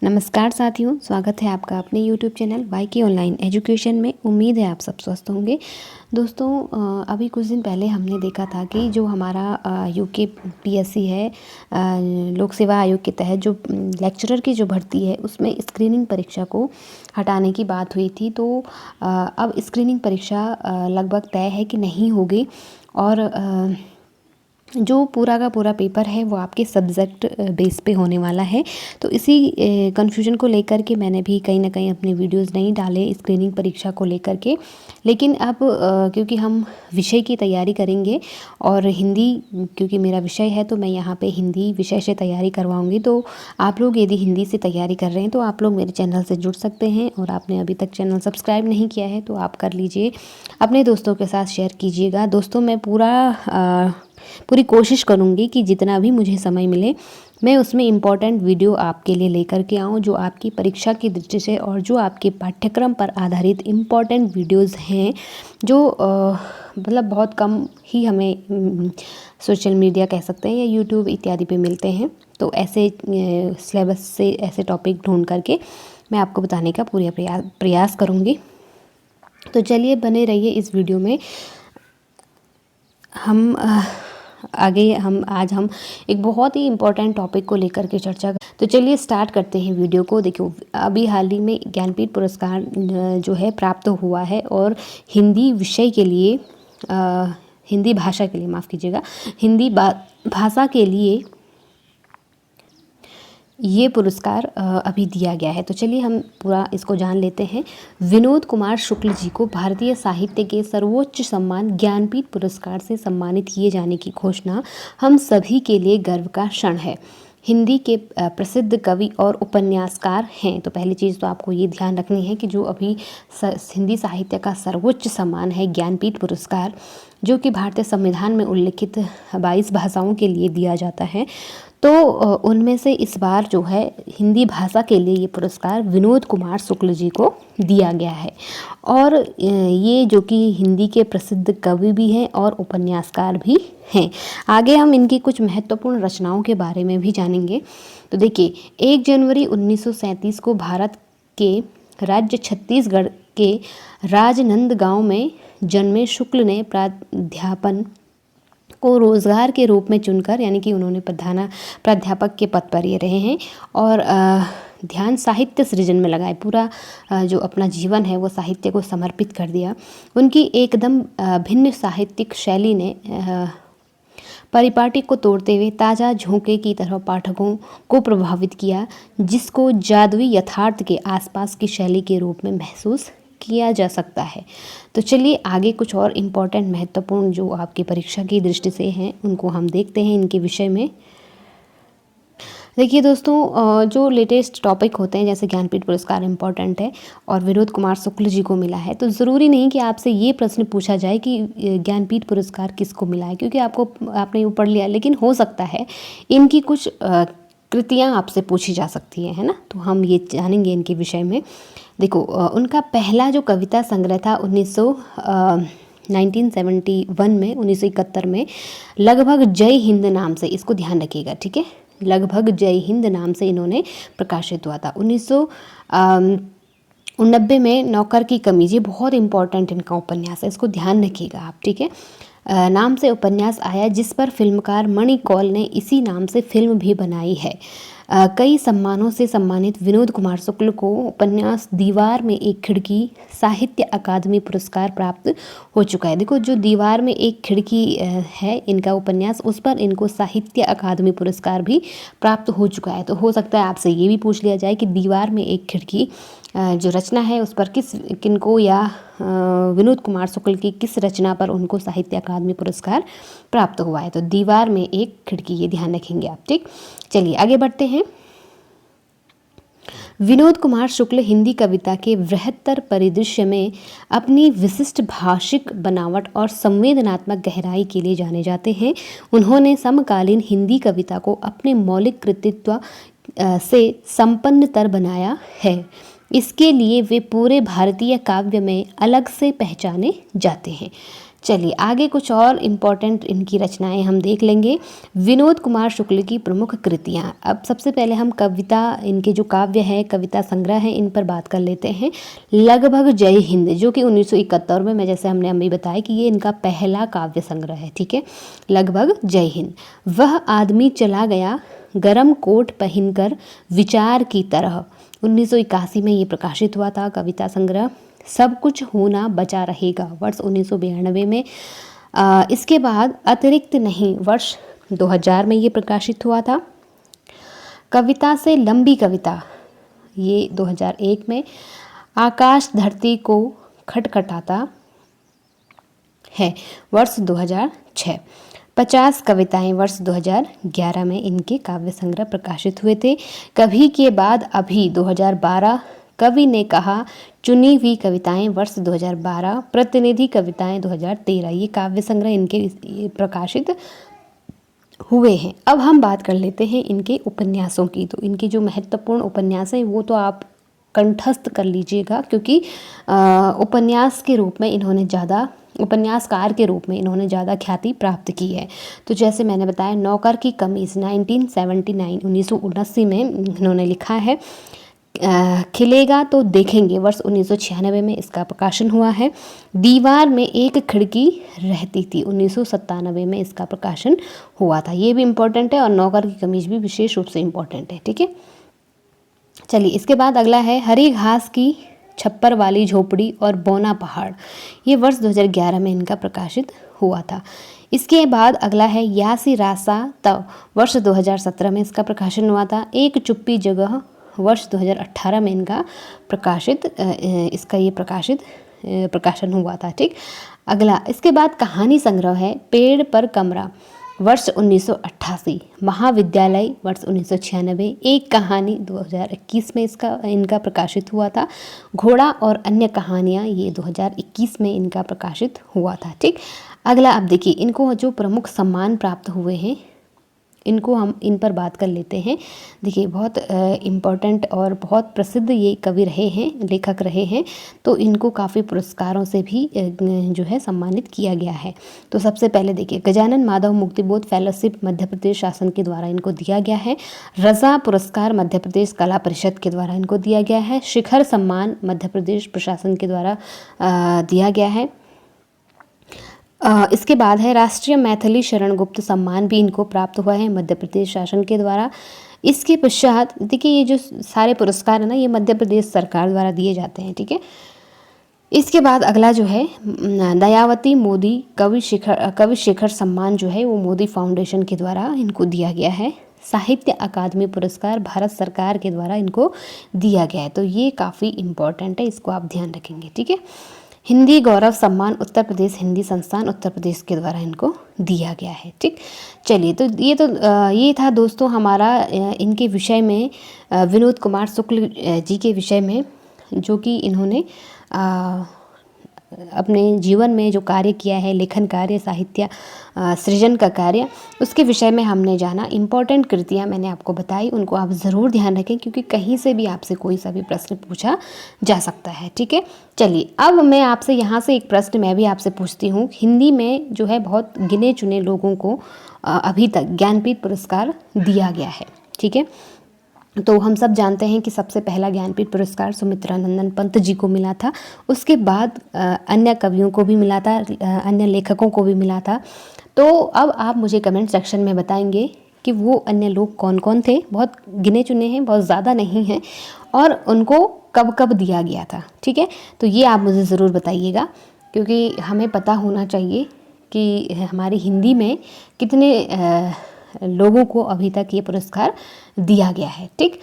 नमस्कार साथियों, स्वागत है आपका अपने YouTube चैनल वाईके ऑनलाइन एजुकेशन में। उम्मीद है आप सब स्वस्थ होंगे। दोस्तों, अभी कुछ दिन पहले हमने देखा था कि जो हमारा यूकेपीएससी है, लोक सेवा आयोग के तहत जो लेक्चरर की जो भर्ती है उसमें स्क्रीनिंग परीक्षा को हटाने की बात हुई थी। तो अब स्क्रीनिंग परीक्षा लगभग तय है कि नहीं होगी और जो पूरा का पूरा पेपर है वो आपके सब्जेक्ट बेस पे होने वाला है। तो इसी कन्फ्यूजन को लेकर के मैंने भी कहीं ना कहीं अपने वीडियोस नहीं डाले स्क्रीनिंग परीक्षा को लेकर के। लेकिन अब क्योंकि हम विषय की तैयारी करेंगे और हिंदी क्योंकि मेरा विषय है तो मैं यहाँ पे हिंदी विषय से तैयारी करवाऊँगी। तो आप लोग यदि हिंदी से तैयारी कर रहे हैं तो आप लोग मेरे चैनल से जुड़ सकते हैं, और आपने अभी तक चैनल सब्सक्राइब नहीं किया है तो आप कर लीजिए, अपने दोस्तों के साथ शेयर कीजिएगा। दोस्तों, मैं पूरी कोशिश करूँगी कि जितना भी मुझे समय मिले मैं उसमें इम्पॉर्टेंट वीडियो आपके लिए लेकर के आऊँ, जो आपकी परीक्षा की दृष्टि से और जो आपके पाठ्यक्रम पर आधारित इम्पॉर्टेंट वीडियोस हैं जो मतलब बहुत कम ही हमें सोशल मीडिया कह सकते हैं या यूट्यूब इत्यादि पे मिलते हैं। तो ऐसे सिलेबस से ऐसे टॉपिक ढूंढ करके मैं आपको बताने का पूरा प्रयास करूँगी। तो चलिए बने रहिए इस वीडियो में। आज हम एक बहुत ही इम्पोर्टेंट टॉपिक को लेकर के चर्चा तो चलिए स्टार्ट करते हैं वीडियो को। देखो, अभी हाल ही में ज्ञानपीठ पुरस्कार जो है प्राप्त हुआ है, और हिंदी विषय के लिए हिंदी भाषा के लिए माफ़ कीजिएगा, हिंदी भाषा के लिए ये पुरस्कार अभी दिया गया है। तो चलिए हम पूरा इसको जान लेते हैं। विनोद कुमार शुक्ल जी को भारतीय साहित्य के सर्वोच्च सम्मान ज्ञानपीठ पुरस्कार से सम्मानित किए जाने की घोषणा हम सभी के लिए गर्व का क्षण है। हिंदी के प्रसिद्ध कवि और उपन्यासकार हैं। तो पहली चीज़ तो आपको ये ध्यान रखनी है कि जो अभी हिंदी साहित्य का सर्वोच्च सम्मान है ज्ञानपीठ पुरस्कार, जो कि भारतीय संविधान में उल्लिखित 22 भाषाओं के लिए दिया जाता है, तो उनमें से इस बार जो है हिंदी भाषा के लिए ये पुरस्कार विनोद कुमार शुक्ल जी को दिया गया है। और ये जो कि हिंदी के प्रसिद्ध कवि भी हैं और उपन्यासकार भी हैं। आगे हम इनकी कुछ महत्वपूर्ण रचनाओं के बारे में भी जानेंगे। तो देखिए, 1 जनवरी 1937 को भारत के राज्य छत्तीसगढ़ के राजनांदगांव में जन्मे शुक्ल ने प्राध्यापन को रोज़गार के रूप में चुनकर, यानी कि उन्होंने प्राध्यापक के पद पर ये रहे हैं, और ध्यान साहित्य सृजन में लगाए। पूरा जो अपना जीवन है वो साहित्य को समर्पित कर दिया। उनकी एकदम भिन्न साहित्यिक शैली ने परिपाटी को तोड़ते हुए ताज़ा झोंके की तरह पाठकों को प्रभावित किया, जिसको जादुई यथार्थ के आसपास की शैली के रूप में महसूस किया जा सकता है। तो चलिए आगे कुछ और इम्पॉर्टेंट महत्वपूर्ण जो आपकी परीक्षा की दृष्टि से हैं उनको हम देखते हैं इनके विषय में। देखिए दोस्तों, जो लेटेस्ट टॉपिक होते हैं जैसे ज्ञानपीठ पुरस्कार इम्पॉर्टेंट है और विनोद कुमार शुक्ल जी को मिला है, तो ज़रूरी नहीं कि आपसे ये प्रश्न पूछा जाए कि ज्ञानपीठ पुरस्कार किसको मिला है, क्योंकि आपने वो पढ़ लिया। लेकिन हो सकता है इनकी कुछ कृतियाँ आपसे पूछी जा सकती है ना। तो हम ये जानेंगे इनके विषय में। देखो, उनका पहला जो कविता संग्रह था 1971 में लगभग जय हिंद नाम से, इसको ध्यान रखिएगा, ठीक है, लगभग जय हिंद नाम से इन्होंने प्रकाशित हुआ था। 1990 में नौकर की कमीज, ये बहुत इंपॉर्टेंट इनका उपन्यास है, इसको ध्यान रखिएगा आप, ठीक है, नाम से उपन्यास आया, जिस पर फिल्मकार मणि कौल ने इसी नाम से फिल्म भी बनाई है। कई सम्मानों से सम्मानित विनोद कुमार शुक्ल को उपन्यास दीवार में एक खिड़की साहित्य अकादमी पुरस्कार प्राप्त हो चुका है। देखो, जो दीवार में एक खिड़की है इनका उपन्यास, उस पर इनको साहित्य अकादमी पुरस्कार भी प्राप्त हो चुका है। तो हो सकता है आपसे ये भी पूछ लिया जाए कि दीवार में एक खिड़की जो रचना है उस पर किनको या विनोद कुमार शुक्ल की किस रचना पर उनको साहित्य अकादमी पुरस्कार प्राप्त हुआ है। तो दीवार में एक खिड़की, ये ध्यान रखेंगे आप, ठीक। चलिए आगे बढ़ते हैं। विनोद कुमार शुक्ल हिंदी कविता के बृहत्तर परिदृश्य में अपनी विशिष्ट भाषिक बनावट और संवेदनात्मक गहराई के लिए जाने जाते हैं। उन्होंने समकालीन हिंदी कविता को अपने मौलिक कृतित्व से संपन्नतर बनाया है। इसके लिए वे पूरे भारतीय काव्य में अलग से पहचाने जाते हैं। चलिए आगे कुछ और इम्पोर्टेंट इनकी रचनाएं हम देख लेंगे। विनोद कुमार शुक्ल की प्रमुख कृतियाँ। अब सबसे पहले हम कविता, इनके जो काव्य है, कविता संग्रह है, इन पर बात कर लेते हैं। लगभग जय हिंद, जो कि 1971 में, जैसे हमने अभी बताया कि ये इनका पहला काव्य संग्रह है, ठीक है। लगभग जय हिंद। वह आदमी चला गया गरम कोट पहनकर विचार की तरह, 1981 में ये प्रकाशित हुआ था कविता संग्रह। सब कुछ होना बचा रहेगा, वर्ष 1992 में। इसके बाद अतिरिक्त नहीं, वर्ष 2000 में ये प्रकाशित हुआ था। कविता से लंबी कविता, ये 2001 में। आकाश धरती को खटखटाता है, वर्ष 2006। 50 कविताएं, वर्ष 2011 में इनके काव्य संग्रह प्रकाशित हुए थे। कभी के बाद अभी, 2012। कवि ने कहा, चुनी हुई कविताएं, वर्ष 2012। प्रतिनिधि कविताएं, 2013। ये काव्य संग्रह इनके प्रकाशित हुए हैं। अब हम बात कर लेते हैं इनके उपन्यासों की। तो इनके जो महत्वपूर्ण उपन्यास हैं वो तो आप कंठस्थ कर लीजिएगा, क्योंकि उपन्यास के रूप में इन्होंने ज़्यादा, उपन्यासकार के रूप में इन्होंने ज़्यादा ख्याति प्राप्त की है। तो जैसे मैंने बताया, नौकर की कमीज़ 1979, 1979 में इन्होंने लिखा है। खिलेगा तो देखेंगे, वर्ष 1996 में इसका प्रकाशन हुआ है। दीवार में एक खिड़की रहती थी, 1997 में इसका प्रकाशन हुआ था। ये भी इम्पोर्टेंट है, और नौकर की कमीज भी विशेष रूप से इम्पोर्टेंट है, ठीक है। चलिए इसके बाद अगला है हरी घास की छप्पर वाली झोपड़ी और बौना पहाड़। ये वर्ष 2011 में इनका प्रकाशित हुआ था। इसके बाद अगला है यासी रासा तव, वर्ष 2017 में इसका प्रकाशन हुआ था। एक चुप्पी जगह, वर्ष 2018 में इनका प्रकाशित, इसका ये प्रकाशन हुआ था, ठीक। अगला इसके बाद कहानी संग्रह है पेड़ पर कमरा, वर्ष 1988। महाविद्यालय, वर्ष 1996। एक कहानी, 2021 में इनका प्रकाशित हुआ था। घोड़ा और अन्य कहानियाँ, ये 2021 में इनका प्रकाशित हुआ था, ठीक। अगला अब देखिए, इनको जो प्रमुख सम्मान प्राप्त हुए हैं, इनको हम इन पर बात कर लेते हैं। देखिए बहुत इम्पोर्टेंट और बहुत प्रसिद्ध ये कवि रहे हैं, लेखक रहे हैं। तो इनको काफ़ी पुरस्कारों से भी जो है सम्मानित किया गया है। तो सबसे पहले देखिए, गजानन माधव मुक्तिबोध फेलोशिप मध्य प्रदेश शासन के द्वारा इनको दिया गया है। रज़ा पुरस्कार मध्य प्रदेश कला परिषद के द्वारा इनको दिया गया है। शिखर सम्मान मध्य प्रदेश प्रशासन के द्वारा दिया गया है। इसके बाद है राष्ट्रीय मैथिली शरण गुप्त सम्मान भी इनको प्राप्त हुआ है मध्य प्रदेश शासन के द्वारा। इसके पश्चात देखिए, ये जो सारे पुरस्कार है ना, ये मध्य प्रदेश सरकार द्वारा दिए जाते हैं, ठीक है। इसके बाद अगला जो है दयावती मोदी कवि शेखर सम्मान जो है वो मोदी फाउंडेशन के द्वारा इनको दिया गया है। साहित्य अकादमी पुरस्कार भारत सरकार के द्वारा इनको दिया गया है। तो ये काफ़ी इम्पोर्टेंट है, इसको आप ध्यान रखेंगे, ठीक है। हिंदी गौरव सम्मान उत्तर प्रदेश हिंदी संस्थान उत्तर प्रदेश के द्वारा इनको दिया गया है, ठीक। चलिए तो ये था दोस्तों हमारा इनके विषय में, विनोद कुमार शुक्ल जी के विषय में, जो कि इन्होंने अपने जीवन में जो कार्य किया है, लेखन कार्य, साहित्य सृजन का कार्य, उसके विषय में हमने जाना। इम्पॉर्टेंट कृतियाँ मैंने आपको बताई, उनको आप ज़रूर ध्यान रखें, क्योंकि कहीं से भी आपसे कोई सा भी प्रश्न पूछा जा सकता है, ठीक है। चलिए अब मैं आपसे यहाँ से एक प्रश्न मैं भी आपसे पूछती हूँ। हिंदी में जो है बहुत गिने चुने लोगों को अभी तक ज्ञानपीठ पुरस्कार दिया गया है, ठीक है। तो हम सब जानते हैं कि सबसे पहला ज्ञानपीठ पुरस्कार सुमित्रा नंदन पंत जी को मिला था। उसके बाद अन्य कवियों को भी मिला था, अन्य लेखकों को भी मिला था। तो अब आप मुझे कमेंट सेक्शन में बताएंगे कि वो अन्य लोग कौन कौन थे। बहुत गिने चुने हैं, बहुत ज़्यादा नहीं हैं, और उनको कब कब दिया गया था, ठीक है। तो ये आप मुझे ज़रूर बताइएगा, क्योंकि हमें पता होना चाहिए कि हमारी हिंदी में कितने लोगों को अभी तक ये पुरस्कार दिया गया है, ठीक।